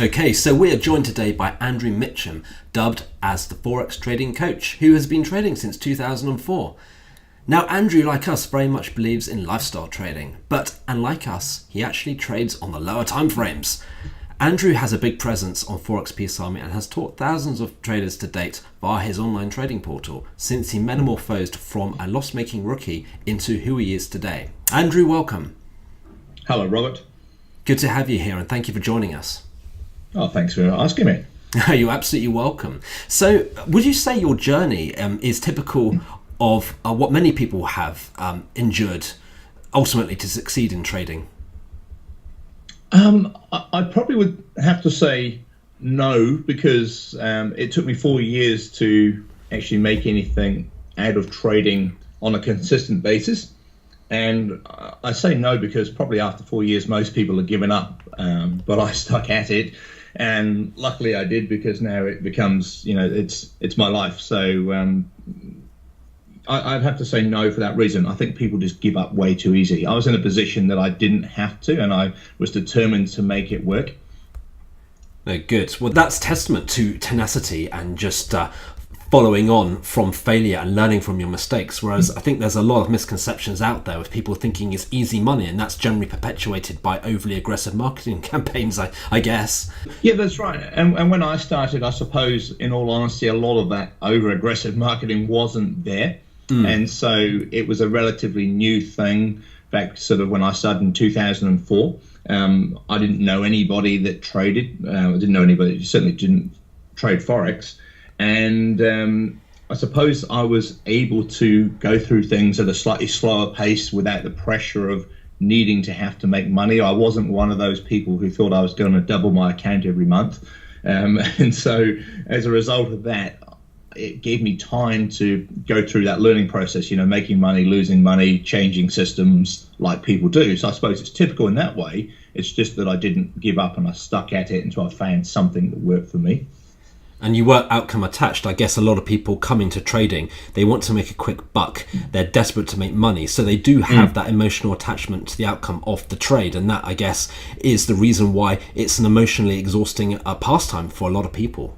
Okay, so we are joined today by Andrew Mitcham, dubbed as the Forex Trading Coach, who has been trading since 2004. Now, Andrew, like us, very much believes in lifestyle trading, but unlike us, he actually trades on the lower time frames. Andrew has a big presence on Forex Peace Army and has taught thousands of traders to date via his online trading portal since he metamorphosed from a loss-making rookie into who he is today. Andrew, welcome. Hello, Robert. Good to have you here and thank you for joining us. Oh, thanks for asking me. You're absolutely welcome. So, would you say your journey is typical of what many people have endured ultimately to succeed in trading? I probably would have to say no, because it took me 4 years to actually make anything out of trading on a consistent basis. And I say no because probably after 4 years, most people have given up, but I stuck at it. And luckily I did, because now it becomes, it's my life. So I'd have to say no for that reason. I think people just give up way too easy. I was in a position that I didn't have to, and I was determined to make it work. No, good. Well, that's testament to tenacity and just following on from failure and learning from your mistakes. Whereas I think there's a lot of misconceptions out there with people thinking it's easy money, and that's generally perpetuated by overly aggressive marketing campaigns, I guess. Yeah, that's right. And when I started, I suppose, in all honesty, a lot of that over aggressive marketing wasn't there. And so it was a relatively new thing back sort of when I started in 2004. I didn't know anybody that traded. I didn't know anybody that certainly didn't trade Forex. And I suppose I was able to go through things at a slightly slower pace without the pressure of needing to have to make money. I wasn't one of those people who thought I was going to double my account every month. And so as a result of that, it gave me time to go through that learning process, making money, losing money, changing systems like people do. So I suppose it's typical in that way. It's just that I didn't give up and I stuck at it until I found something that worked for me. And you were outcome attached. I guess a lot of people come into trading, they want to make a quick buck. They're desperate to make money. So they do have that emotional attachment to the outcome of the trade. And that, I guess, is the reason why it's an emotionally exhausting pastime for a lot of people.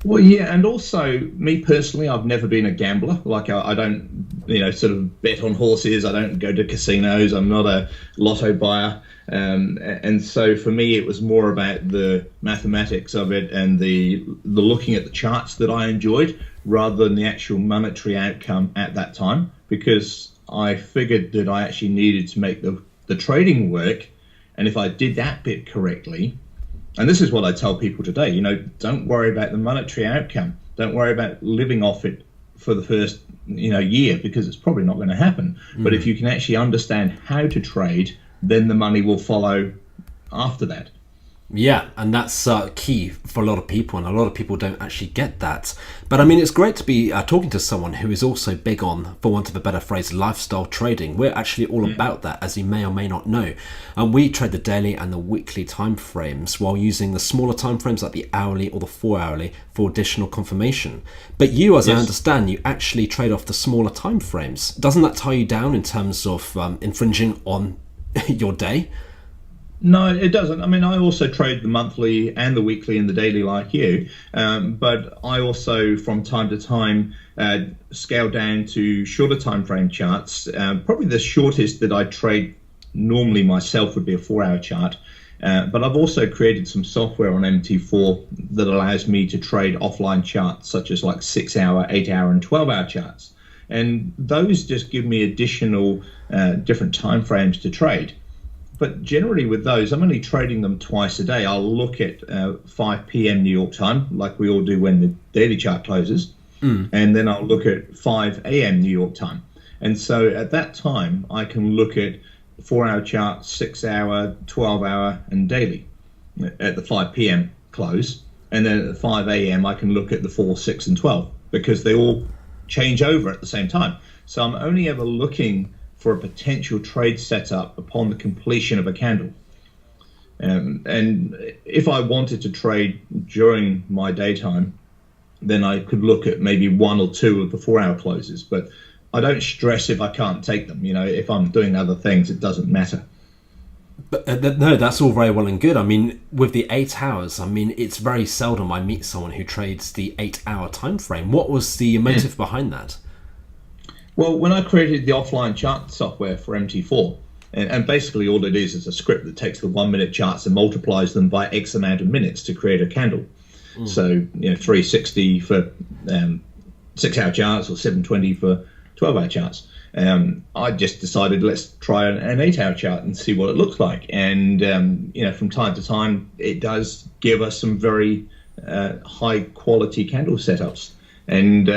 Well, yeah, and also me personally, I've never been a gambler. Like I don't, sort of bet on horses. I don't go to casinos. I'm not a lotto buyer. And so for me, it was more about the mathematics of it and the looking at the charts that I enjoyed rather than the actual monetary outcome at that time, because I figured that I actually needed to make the trading work. And if I did that bit correctly, and this is what I tell people today, don't worry about the monetary outcome. Don't worry about living off it for the first, year, because it's probably not going to happen. But if you can actually understand how to trade, then the money will follow after that. Yeah, and that's key for a lot of people, and a lot of people don't actually get that. But I mean, it's great to be talking to someone who is also big on, for want of a better phrase, lifestyle trading. We're actually all about that, as you may or may not know. And we trade the daily and the weekly time frames while using the smaller time frames like the hourly or the 4 hourly for additional confirmation. But you, as I understand, you actually trade off the smaller time frames. Doesn't that tie you down in terms of infringing on your day? No, it doesn't. I mean, I also trade the monthly and the weekly and the daily like you, but I also, from time to time, scale down to shorter time frame charts. Probably the shortest that I trade normally myself would be a 4-hour chart, but I've also created some software on MT4 that allows me to trade offline charts, such as like 6-hour, 8-hour, and 12-hour charts. And those just give me additional different time frames to trade. But generally with those, I'm only trading them twice a day. I'll look at 5 p.m. New York time, like we all do when the daily chart closes. And then I'll look at 5 a.m. New York time. And so at that time, I can look at 4-hour charts, 6-hour, 12-hour, and daily at the 5 p.m. close. And then at 5 a.m., I can look at the 4, 6, and 12, because they all change over at the same time. So I'm only ever looking for a potential trade setup upon the completion of a candle. And if I wanted to trade during my daytime, then I could look at maybe 1 or 2 of the 4-hour closes. But I don't stress if I can't take them. If I'm doing other things, it doesn't matter. But no, that's all very well and good. I mean, with the 8 hours, I mean, it's very seldom I meet someone who trades the 8-hour time frame. What was the motive behind that? Well, when I created the offline chart software for MT4, and basically all it is a script that takes the 1 minute charts and multiplies them by X amount of minutes to create a candle. So, 360 for 6-hour charts or 720 for 12-hour charts. I just decided let's try an 8-hour chart and see what it looks like. And, from time to time, it does give us some very high quality candle setups. And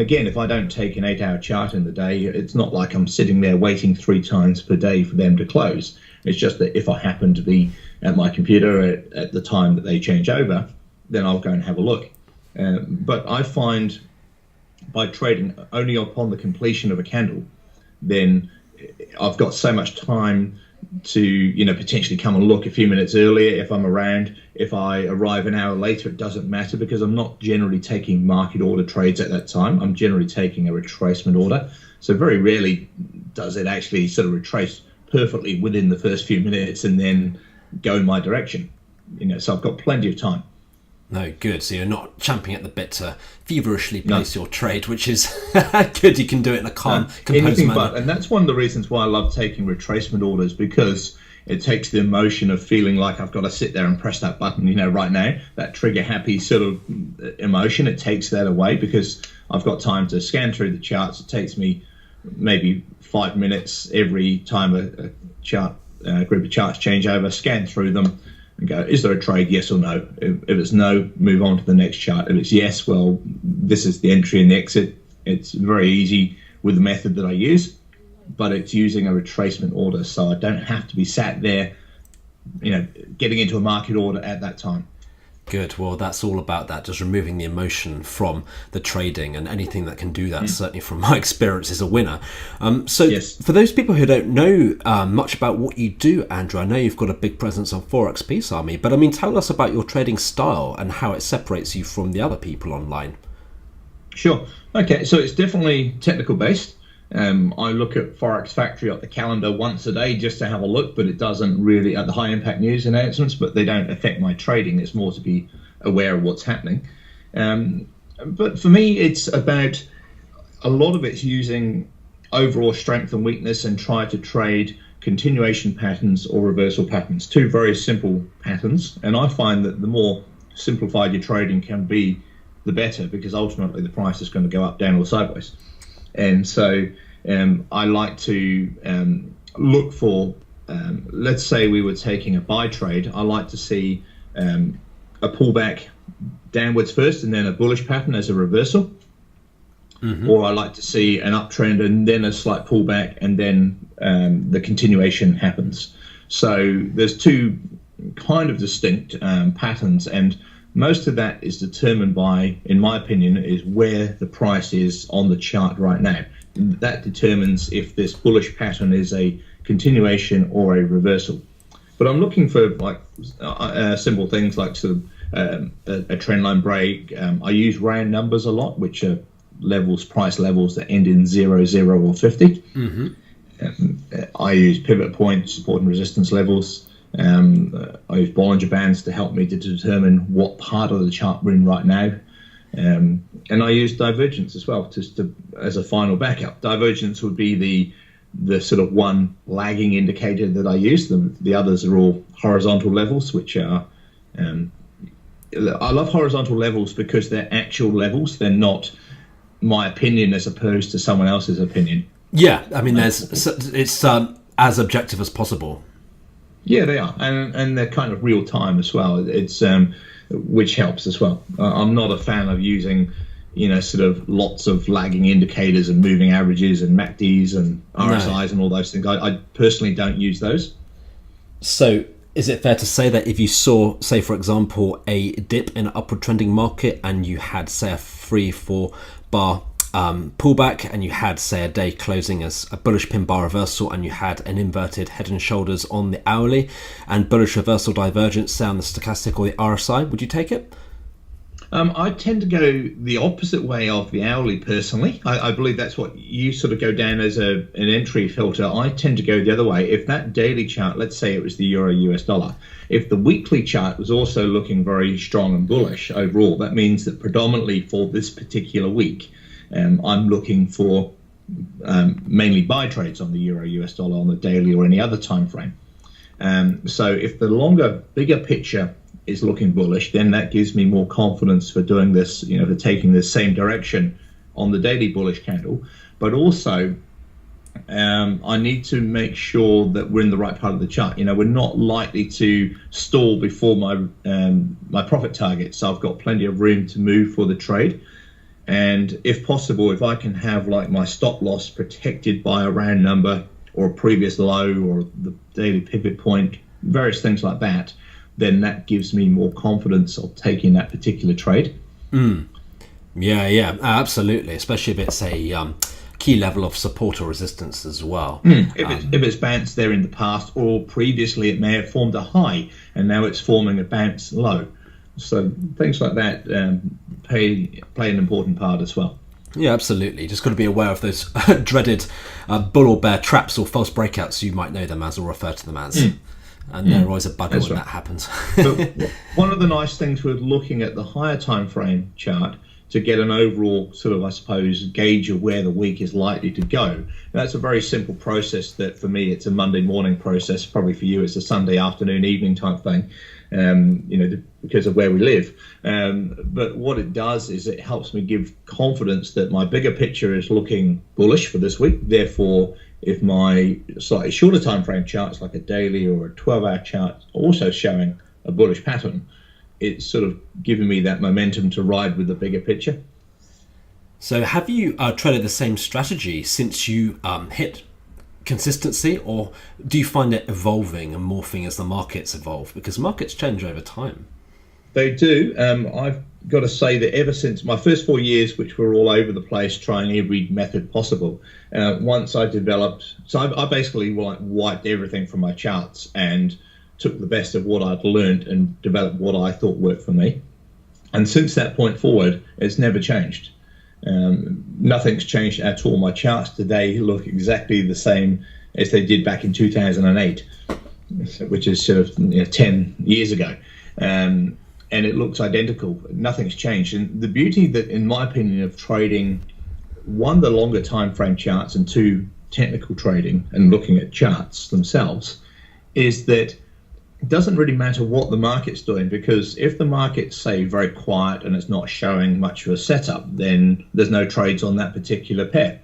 again, if I don't take an 8-hour chart in the day, it's not like I'm sitting there waiting 3 times per day for them to close. It's just that if I happen to be at my computer at the time that they change over, then I'll go and have a look. But I find by trading only upon the completion of a candle, then I've got so much time to potentially come and look a few minutes earlier if I'm around. If I arrive an hour later, it doesn't matter, because I'm not generally taking market order trades at that time. I'm generally taking a retracement order. So very rarely does it actually sort of retrace perfectly within the first few minutes and then go in my direction. So I've got plenty of time. No, good. So you're not champing at the bit to feverishly place your trade, which is good. You can do it in a calm, composed manner. And that's one of the reasons why I love taking retracement orders, because it takes the emotion of feeling like I've got to sit there and press that button, right now, that trigger happy sort of emotion. It takes that away because I've got time to scan through the charts. It takes me maybe 5 minutes every time a chart, group of charts change over, scan through them, and go, is there a trade, yes or no? If it's no, move on to the next chart. If it's yes, well, this is the entry and the exit. It's very easy with the method that I use, but it's using a retracement order, so I don't have to be sat there, getting into a market order at that time. Good. Well, that's all about that, just removing the emotion from the trading, and anything that can do that, certainly from my experience, is a winner. Yes. For those people who don't know much about what you do, Andrew, I know you've got a big presence on Forex Peace Army, but tell us about your trading style and how it separates you from the other people online. Sure. Okay, so it's definitely technical based. I look at Forex Factory at the calendar once a day just to have a look, but it doesn't really, at the high impact news announcements, but they don't affect my trading. It's more to be aware of what's happening. But for me, it's about, a lot of it's using overall strength and weakness and try to trade continuation patterns or reversal patterns, 2 very simple patterns. And I find that the more simplified your trading can be, the better, because ultimately the price is going to go up, down, or sideways. And so I like to look for, let's say we were taking a buy trade, I like to see a pullback downwards first and then a bullish pattern as a reversal. Or I like to see an uptrend and then a slight pullback and then the continuation happens. So there's 2 kind of distinct patterns, and most of that is determined by, in my opinion, is where the price is on the chart right now. That determines if this bullish pattern is a continuation or a reversal. But I'm looking for simple things like sort of a trend line break. I use round numbers a lot, which are price levels that end in 0, 0, or 50. I use pivot points, support and resistance levels. I use Bollinger Bands to help me to determine what part of the chart we're in right now. And I use divergence as well, as a final backup. Divergence would be the sort of one lagging indicator that I use. The others are all horizontal levels, which are, I love horizontal levels because they're actual levels. They're not my opinion as opposed to someone else's opinion. Yeah, it's as objective as possible. Yeah, they are, and they're kind of real time as well. It's which helps as well. I'm not a fan of using, sort of lots of lagging indicators and moving averages and MACDs and RSIs and all those things. I personally don't use those. So is it fair to say that if you saw, say for example, a dip in an upward trending market and you had, say, a 3-4 bar pullback, and you had, say, a day closing as a bullish pin bar reversal, and you had an inverted head and shoulders on the hourly and bullish reversal divergence, say, on the stochastic or the RSI, would you take it? I tend to go the opposite way of the hourly personally. I believe that's what you sort of go down as an entry filter. I tend to go the other way. If that daily chart, let's say it was the euro US dollar, if the weekly chart was also looking very strong and bullish overall, that means that predominantly for this particular week, I'm looking for mainly buy trades on the euro US dollar on the daily or any other time frame. So if the longer, bigger picture is looking bullish, then that gives me more confidence for doing this, for taking the same direction on the daily bullish candle. But also, I need to make sure that we're in the right part of the chart. We're not likely to stall before my profit target, so I've got plenty of room to move for the trade. And if possible, if I can have like my stop loss protected by a round number or a previous low or the daily pivot point, various things like that, then that gives me more confidence of taking that particular trade. Yeah, absolutely. Especially if it's a key level of support or resistance as well. If it's bounced there in the past, or previously it may have formed a high and now it's forming a bounce low. So things like that play an important part as well. Yeah, absolutely. Just got to be aware of those dreaded bull or bear traps or false breakouts, you might know them as or refer to them as. And they're always a bugger when that happens. But one of the nice things with looking at the higher time frame chart to get an overall sort of, I suppose, gauge of where the week is likely to go. That's a very simple process that for me, it's a Monday morning process. Probably for you, it's a Sunday afternoon, evening type thing, because of where we live. But what it does is it helps me give confidence that my bigger picture is looking bullish for this week. Therefore, if my slightly shorter time frame charts like a daily or a 12-hour chart also showing a bullish pattern, it's sort of giving me that momentum to ride with the bigger picture. So have you traded the same strategy since you hit consistency, or do you find it evolving and morphing as the markets evolve? Because markets change over time. They do. I've got to say that ever since my first 4 years, which were all over the place, trying every method possible, once I developed, so I basically wiped everything from my charts and took the best of what I'd learned and developed what I thought worked for me. And since that point forward, it's never changed. Nothing's changed at all. My charts today look exactly the same as they did back in 2008, which is sort of 10 years ago. And it looks identical. Nothing's changed. And the beauty that, in my opinion, of trading, one, the longer time frame charts, and two, technical trading and looking at charts themselves, is that it doesn't really matter what the market's doing, because if the market's, say, very quiet and it's not showing much of a setup, then there's no trades on that particular pair.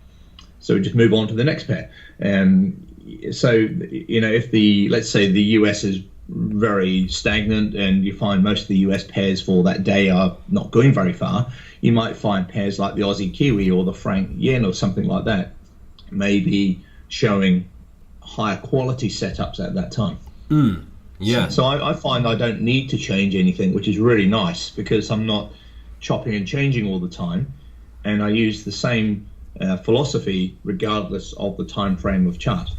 So we just move on to the next pair. So, if let's say the US is very stagnant and you find most of the US pairs for that day are not going very far, you might find pairs like the Aussie Kiwi or the Franc Yen or something like that maybe showing higher quality setups at that time. Yeah. So I find I don't need to change anything, which is really nice, because I'm not chopping and changing all the time, and I use the same philosophy regardless of the time frame of chart.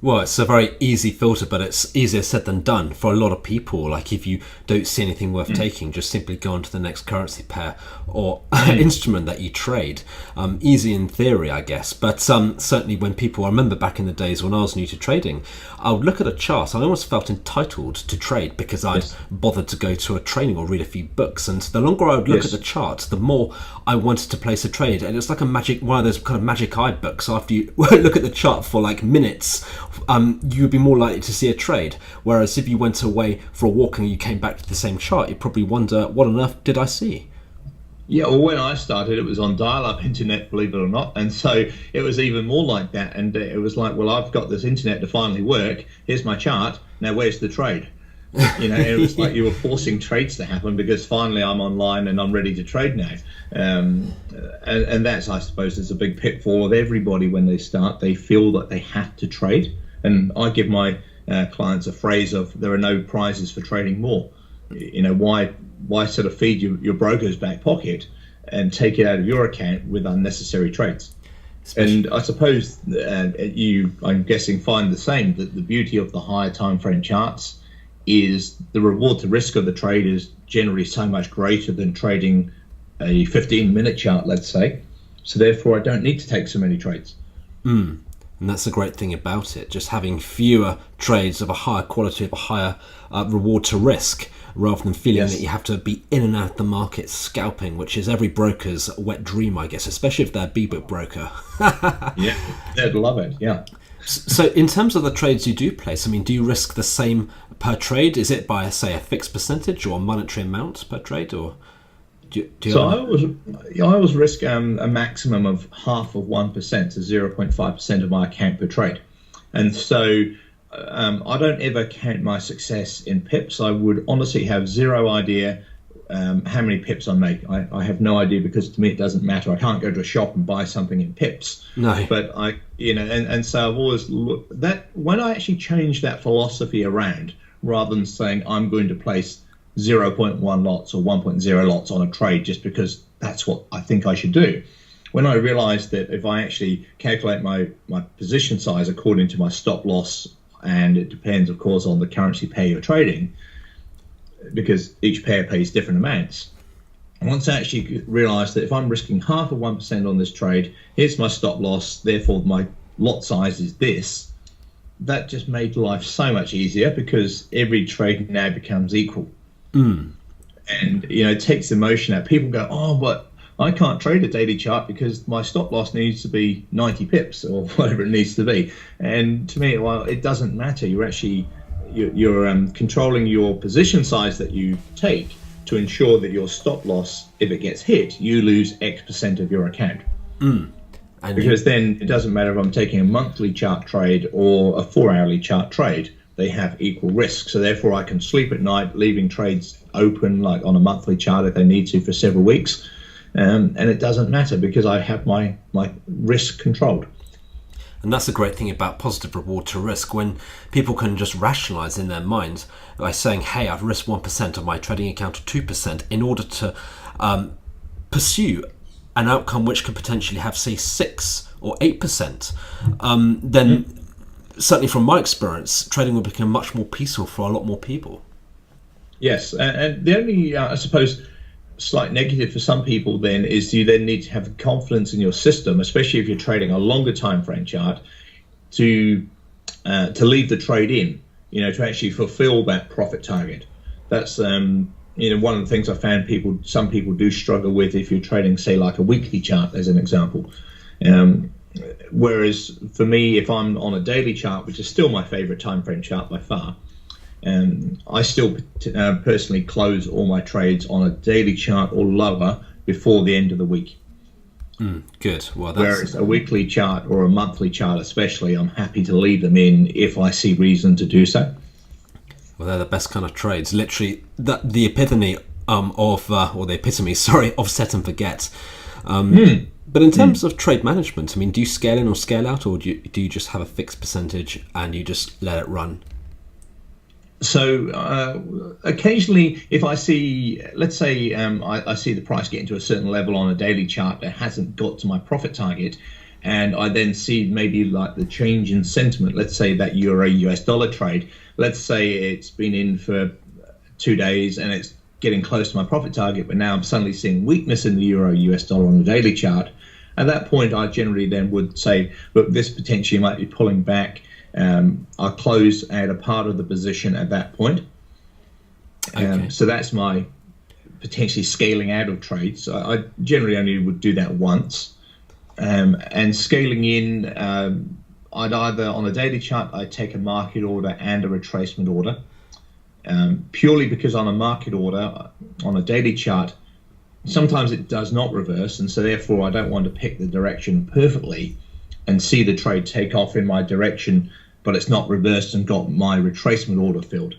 Well, it's a very easy filter, but it's easier said than done for a lot of people. Like, if you don't see anything worth taking, just simply go on to the next currency pair or instrument that you trade. Easy in theory, I guess, but certainly when people, I remember back in the days when I was new to trading, I would look at a chart and I almost felt entitled to trade because I'd bothered to go to a training or read a few books, and the longer I would look at the chart, the more I wanted to place a trade. And it's like one of those kind of magic eye books. After you look at the chart for like minutes, you would be more likely to see a trade. Whereas if you went away for a walk and you came back to the same chart, you'd probably wonder, what on earth did I see? Yeah, well, when I started, it was on dial-up internet, believe it or not, and so it was even more like that. And it was like, well, I've got this internet to finally work. Here's my chart. Now, where's the trade? And it was like you were forcing trades to happen because finally I'm online and I'm ready to trade now. And that's, I suppose, is a big pitfall of everybody when they start. They feel that they have to trade. And I give my clients a phrase of, there are no prizes for trading more. Why sort of feed your broker's back pocket and take it out of your account with unnecessary trades? And I suppose I'm guessing, find the same, that the beauty of the higher time frame charts is the reward to risk of the trade is generally so much greater than trading a 15-minute chart, let's say. So therefore, I don't need to take so many trades. And that's the great thing about it, just having fewer trades of a higher quality, of a higher reward to risk, rather than feeling that you have to be in and out of the market scalping, which is every broker's wet dream, I guess, especially if they're a B-book broker. Yeah, they'd love it, yeah. So in terms of the trades you do place, I mean, do you risk the same per trade? Is it by, say, a fixed percentage or a monetary amount per trade, or do you so I always risk a maximum of 0.5% to 0.5% of my account per trade. And so I don't ever count my success in pips. I would honestly have zero idea how many pips I make. I have no idea, because to me it doesn't matter. I can't go to a shop and buy something in pips. No. But and so I've always looked that when I actually changed that philosophy around, rather than saying I'm going to place 0.1 lots or 1.0 lots on a trade just because that's what I think I should do. When I realized that if I actually calculate my position size according to my stop loss, and it depends, of course, on the currency pair you're trading, because each pair pays different amounts. And once I actually realized that if I'm risking 0.5% on this trade, here's my stop loss, therefore my lot size is this, that just made life so much easier, because every trade now becomes equal. And it takes emotion out. People go, oh, but I can't trade a daily chart because my stop loss needs to be 90 pips or whatever it needs to be. And to me, well, it doesn't matter. You're controlling your position size that you take to ensure that your stop loss, if it gets hit, you lose X% of your account. Because then it doesn't matter if I'm taking a monthly chart trade or a 4-hourly chart trade. They have equal risk. So therefore I can sleep at night, leaving trades open like on a monthly chart if they need to for several weeks. And it doesn't matter, because I have my risk controlled. And that's the great thing about positive reward to risk, when people can just rationalize in their mind by saying, hey, I've risked 1% of my trading account, or 2%, in order to pursue an outcome which could potentially have, say, 6 or 8%, then certainly from my experience, trading will become much more peaceful for a lot more people. Yes, and the only, I suppose, slight negative for some people then is you then need to have confidence in your system, especially if you're trading a longer time frame chart, to leave the trade in, to actually fulfill that profit target. That's one of the things I found some people do struggle with if you're trading, say, like a weekly chart as an example. Whereas for me, if I'm on a daily chart, which is still my favorite time frame chart by far, I still personally close all my trades on a daily chart or lower before the end of the week. Good. Well, whereas a weekly chart or a monthly chart especially, I'm happy to leave them in if I see reason to do so. Well, they're the best kind of trades. Literally, the epitome of set and forget. But in terms of trade management, I mean, do you scale in or scale out, or do you just have a fixed percentage and you just let it run? So occasionally, if I see, let's say I see the price getting to a certain level on a daily chart that hasn't got to my profit target, and I then see maybe like the change in sentiment, let's say that Euro US dollar trade, let's say it's been in for 2 days and it's getting close to my profit target, but now I'm suddenly seeing weakness in the Euro US dollar on the daily chart. At that point, I generally then would say, look, this potentially might be pulling back. I'll close out a part of the position at that point. Okay. So that's my potentially scaling out of trades. So I generally only would do that once. And scaling in, I'd either, on a daily chart, I'd take a market order and a retracement order. Purely because on a market order, on a daily chart, sometimes it does not reverse, and so therefore I don't want to pick the direction perfectly and see the trade take off in my direction, but it's not reversed and got my retracement order filled.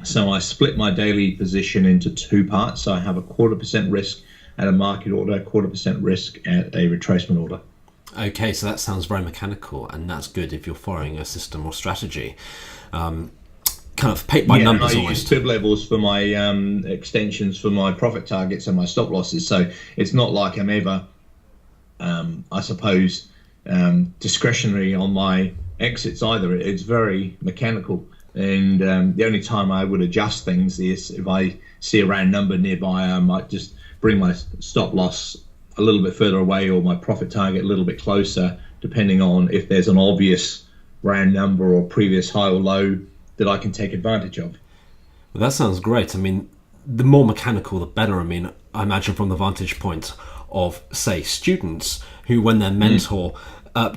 So I split my daily position into 2 parts. So I have a 0.25% risk at a market order, 0.25% risk at a retracement order. Okay, so that sounds very mechanical, and that's good if you're following a system or strategy. Kind of paint by numbers I almost. use fib levels for my extensions for my profit targets and my stop losses. So it's not like I'm ever, I suppose, discretionary on my exits either. It's very mechanical. And the only time I would adjust things is if I see a round number nearby. I might just bring my stop loss a little bit further away, or my profit target a little bit closer, depending on if there's an obvious round number or previous high or low that I can take advantage of. Well, that sounds great. I mean, the more mechanical, the better. I mean, I imagine from the vantage point of, say, students who, when their mentor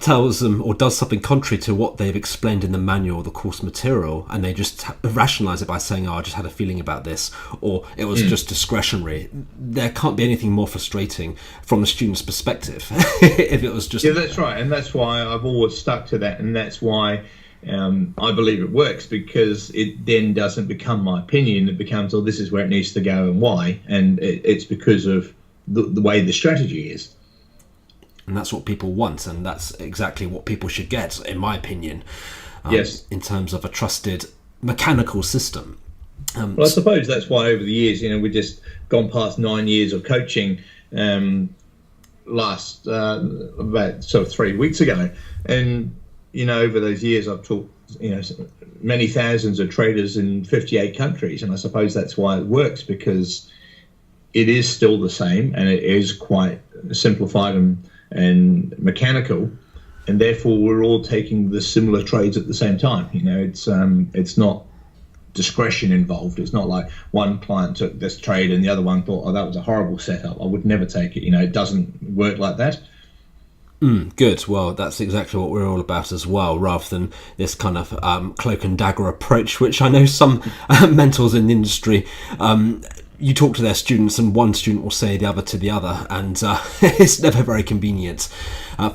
tells them or does something contrary to what they've explained in the manual or the course material, and they just rationalize it by saying, oh, I just had a feeling about this, or it was just discretionary. There can't be anything more frustrating from the student's perspective if it was just... Yeah, that's right. And that's why I've always stuck to that. And that's why I believe it works, because it then doesn't become my opinion. It becomes, oh, this is where it needs to go and why. And it's because of the way the strategy is. And that's what people want, and that's exactly what people should get, in my opinion. Yes. In terms of a trusted mechanical system. Well, I suppose that's why over the years, we've just gone past 9 years of coaching last about sort of 3 weeks ago. And, over those years I've taught, many thousands of traders in 58 countries. And I suppose that's why it works, because it is still the same, and it is quite simplified and mechanical, and therefore we're all taking the similar trades at the same time. It's not discretion involved. It's not like one client took this trade and the other one thought, oh, that was a horrible setup, I would never take it. It doesn't work like that. Good. Well, that's exactly what we're all about as well, rather than this kind of cloak and dagger approach, which I know some mentors in the industry, you talk to their students and one student will say the other to the other, and it's never very convenient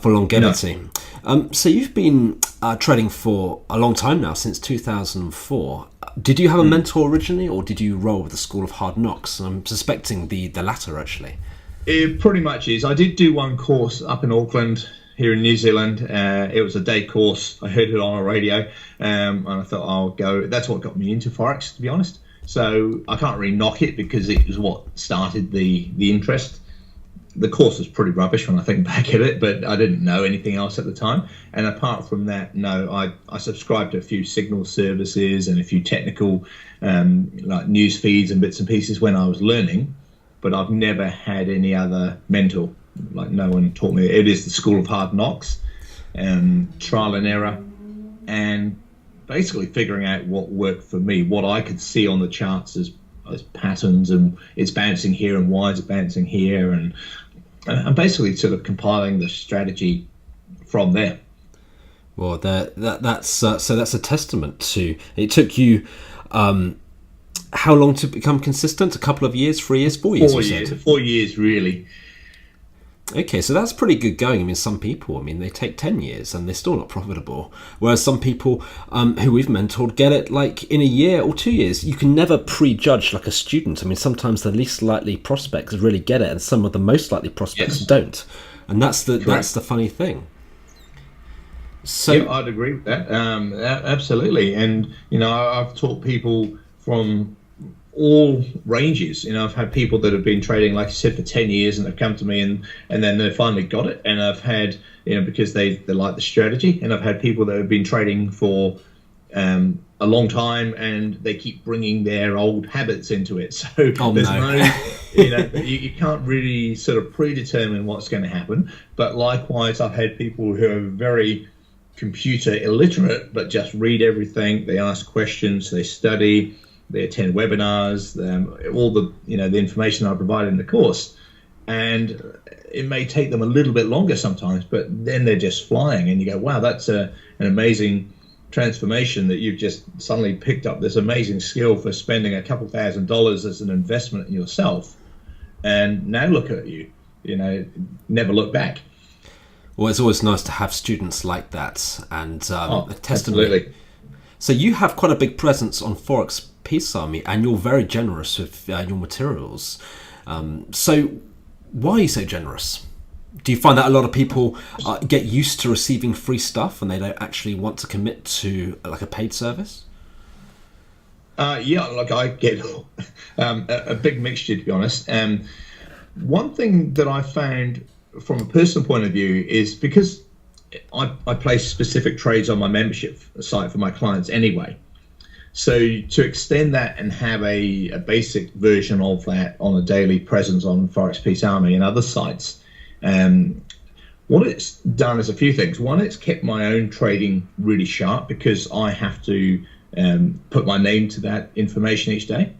for longevity. No. So you've been trading for a long time now, since 2004. Did you have a mentor originally, or did you roll with the School of Hard Knocks? I'm suspecting the latter, actually. It pretty much is. I did do one course up in Auckland, here in New Zealand. It was a day course. I heard it on a radio, and I thought I'll go. That's what got me into Forex, to be honest. So I can't really knock it, because it was what started the interest. The course was pretty rubbish when I think back at it, but I didn't know anything else at the time. And apart from that, no, I subscribed to a few signal services and a few technical like news feeds and bits and pieces when I was learning, but I've never had any other mentor. Like, no one taught me. It is the School of Hard Knocks, trial and error, and basically figuring out what worked for me, what I could see on the charts as patterns, and it's bouncing here and why is it bouncing here, and basically sort of compiling the strategy from there. Well, that's a testament to. It took you how long to become consistent? A couple of years, 3 years, 4 years? 4 years. 4 years, really. Okay, so that's pretty good going. I mean, some people, they take 10 years and they're still not profitable. Whereas some people who we've mentored get it like in a year or 2 years. You can never prejudge like a student. I mean, sometimes the least likely prospects really get it, and some of the most likely prospects don't. And that's the funny thing. So yeah, I'd agree with that. Absolutely. And, I've taught people from all ranges. I've had people that have been trading, like I said, for 10 years, and they've come to me and then they finally got it. And I've had, because they like the strategy, and I've had people that have been trading for a long time, and they keep bringing their old habits into it. So there's no you can't really sort of predetermine what's going to happen. But likewise, I've had people who are very computer illiterate, but just read everything. They ask questions, they study, they attend webinars, all the the information I provide in the course, and it may take them a little bit longer sometimes, but then they're just flying, and you go, wow, that's an amazing transformation, that you've just suddenly picked up this amazing skill for spending a couple $1,000s as an investment in yourself, and now look at you, never look back. Well, it's always nice to have students like that, and a testimony. Absolutely. So you have quite a big presence on Forex Peace Army, and you're very generous with your materials. So why are you so generous? Do you find that a lot of people get used to receiving free stuff and they don't actually want to commit to like a paid service? Yeah, like I get a big mixture, to be honest. One thing that I found from a personal point of view is, because I place specific trades on my membership site for my clients anyway, So to extend that and have a basic version of that on a daily presence on Forex Peace Army and other sites, what it's done is a few things. One, it's kept my own trading really sharp because I have to put my name to that information each day.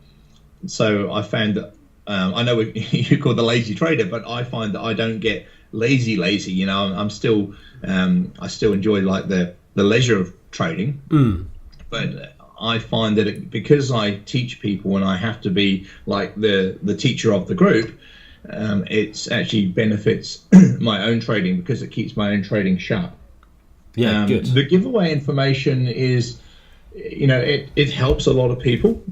So I found that I know you call the lazy trader, but I find that I don't get lazy. You know, I'm still I still enjoy like the leisure of trading, but I find that because I teach people and I have to be like the teacher of the group, it's actually benefits my own trading because it keeps my own trading sharp. Yeah, good. The giveaway information is, you know, it helps a lot of people,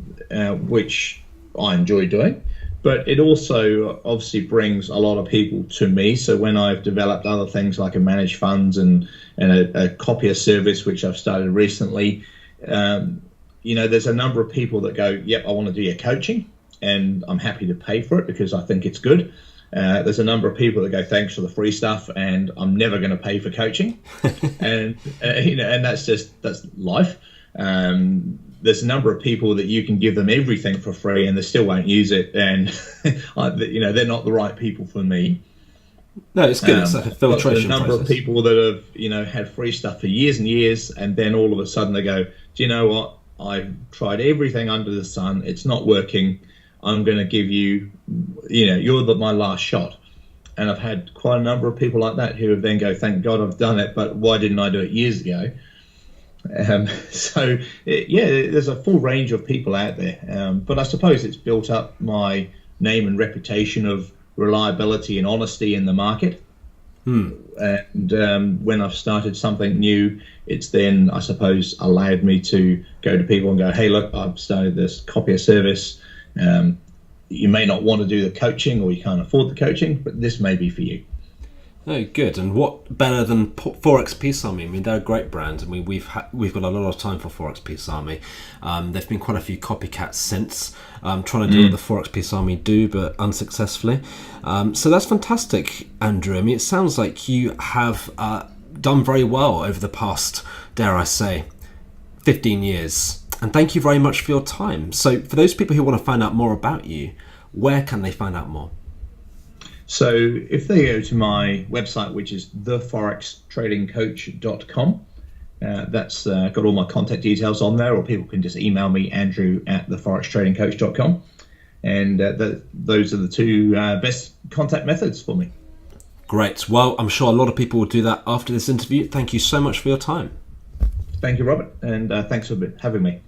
which I enjoy doing, but it also obviously brings a lot of people to me. So when I've developed other things like a managed funds and a copier service, which I've started recently, you know, there's a number of people that go, yep, I want to do your coaching, and I'm happy to pay for it because I think it's good. There's a number of people that go, thanks for the free stuff, and I'm never going to pay for coaching. And you know, and that's life. There's a number of people that you can give them everything for free and they still won't use it, and you know, they're not the right people for me. No, it's good. It's like a filtration process. A number of people that have, you know, had free stuff for years and years, and then all of a sudden they go, do you know what? I've tried everything under the sun. It's not working. I'm going to give you, you know, you're my last shot. And I've had quite a number of people like that who then go, thank God I've done it, but why didn't I do it years ago? So, yeah, there's a full range of people out there. But I suppose it's built up my name and reputation of reliability and honesty in the market. And when I've started something new, it's then, I suppose, allowed me to go to people and go, hey, look, I've started this copier service. You may not want to do the coaching or you can't afford the coaching, but this may be for you. Oh, good. And what better than Forex Peace Army? I mean, they're a great brand. I mean, we've got a lot of time for Forex Peace Army. There've been quite a few copycats since, trying to do what the Forex Peace Army do, but unsuccessfully. So that's fantastic, Andrew. I mean, it sounds like you have done very well over the past, dare I say, 15 years. And thank you very much for your time. So for those people who want to find out more about you, where can they find out more? So if they go to my website, which is theforextradingcoach.com, that's got all my contact details on there, or people can just email me, andrew@theforextradingcoach.com. And those are the two best contact methods for me. Great. Well, I'm sure a lot of people will do that after this interview. Thank you so much for your time. Thank you, Robert, and thanks for having me.